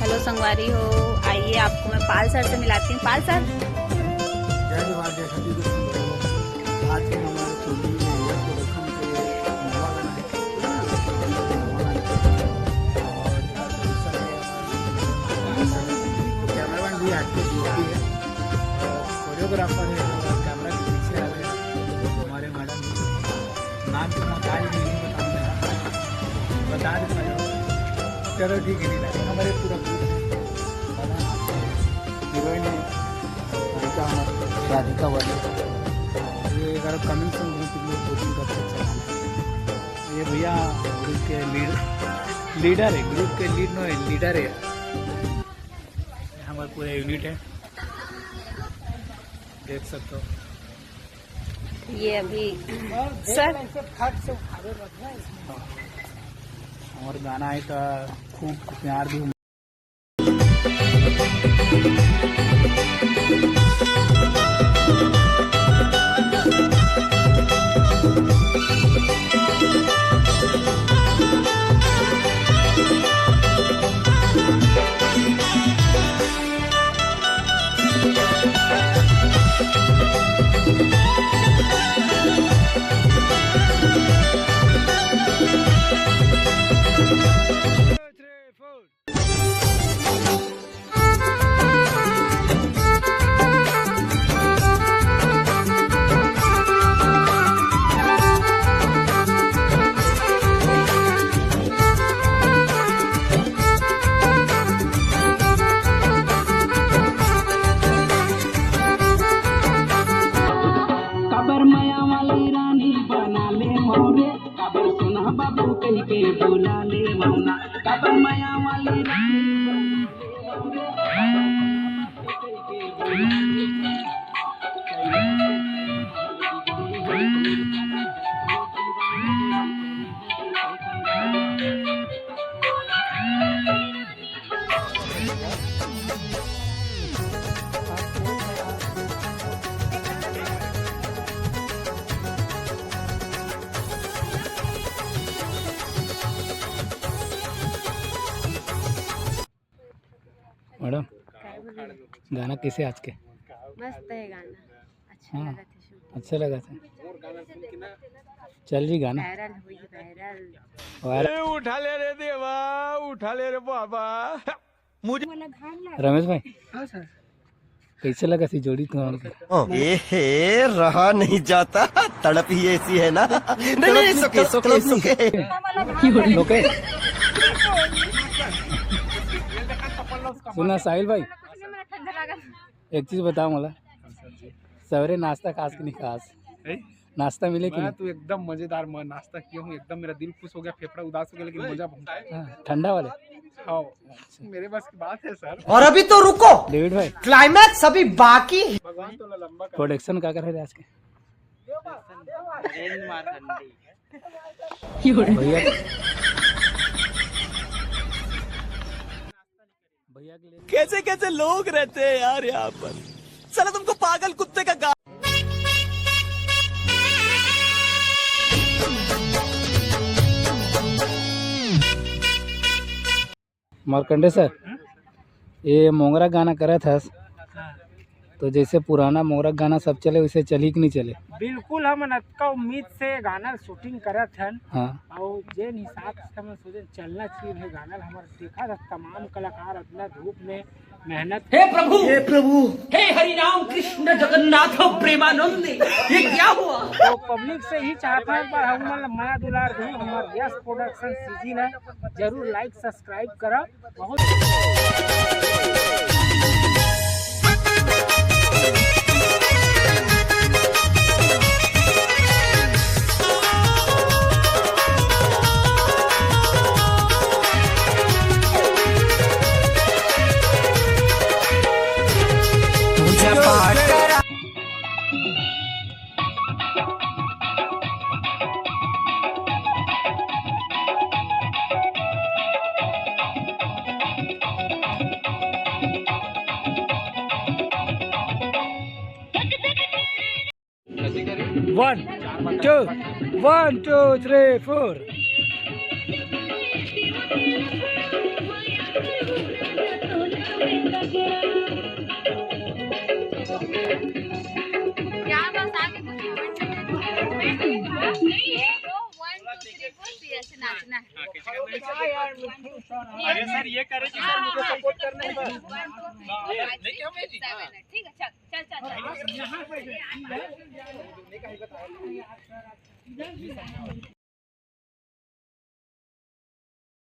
Hello संगवारी हो, आइए आपको मैं पाल सर से मिलाती हूँ। पाल सर, आज के हमारे छोटी प्रोडक्शन के नवा गाना है और कैमरामैन भी एक्टिव ड्यूटी है, कोरियोग्राफर है और कैमरा के पीछे आ रहे हैं हमारे मैडम। नाम तो मैं आज नहीं बताऊंगा, बता देता हूँ। चलो ठीक है, नहीं हमारे पूरा हीरोइन है राधिका वाली। ये अगर कमिंग सुन रहे हैं तो कोचिंग का अच्छा गाना है। ये भैया ग्रुप के लीडर है, ग्रुप के लीडर है। हमारा पूरा यूनिट है, देख सकते हो। ये अभी सर और गाना है का खूब प्यार भी के बुला ले मौना कबर माया वाली मैडम गाना कैसे आज के? मस्त है गाना, अच्छा हाँ, लगा था। अच्छा लगा था। चल जी गाना वायरल हुई, वायरल। उठा ले रे देवा, उठा ले रे बाबा। मुझे रमेश भाई, हाँ सर, कैसे लगा सी जोड़ी तुम्हारी? ए रहा नहीं जाता, तड़प ही ऐसी है ना। नहीं सुके सुके सुके लोके सुना साहिल भाई, एक चीज बताओ मला, सवेरे नाश्ता खास कि नहीं खास? नाश्ता मिले कि नहीं? तो एकदम मजेदार नाश्ता किया हूँ, एकदम मेरा दिल खुश हो गया, फेफड़ा उदास हो गया, लेकिन मजा बहुत आया। ठंडा वाले? हाँ, मेरे बस की बात है सर। और अभी तो रुको, डेविड भाई क्लाइमैक्स अभी बाकी। भगवान तो लंबा कर। प्रोडक्शन क्या कर रहे थे आज के? भैया कैसे कैसे लोग रहते हैं यार यहाँ पर। चलो तुमको पागल कुत्ते का गा मार्कंडे सर, ये मोंगरा गाना करा था तो जैसे पुराना मोंगरा गाना सब चले वैसे चली कि नहीं चले? बिल्कुल, हम नक्का उम्मीद से गाना शूटिंग करत हन। हाँ, और जे हिसाब से हम सोचे चलना चाहिए है गाना। हमारा देखा था तमाम कलाकार अपना धूप में मेहनत। हे प्रभु हे हरि राम कृष्ण जगन्नाथ प्रेमानंद, ये क्या हुआ? तो पब्लिक से ही चाहता है पर हम माया दुलार दी हमारे यस प्रोडक्शन सीजी है, जरूर लाइक सब्सक्राइब करा। बहुत वन टू थ्री फोर। यहाँ बस आगे कुछ इवेंट नहीं है तो 1 2 3 4 ऐसे नाचना है। अरे सर ये करे कि सर मुझे सपोर्ट करना है। 1 2 3 4 5 6 7 ठीक है चल चल चल।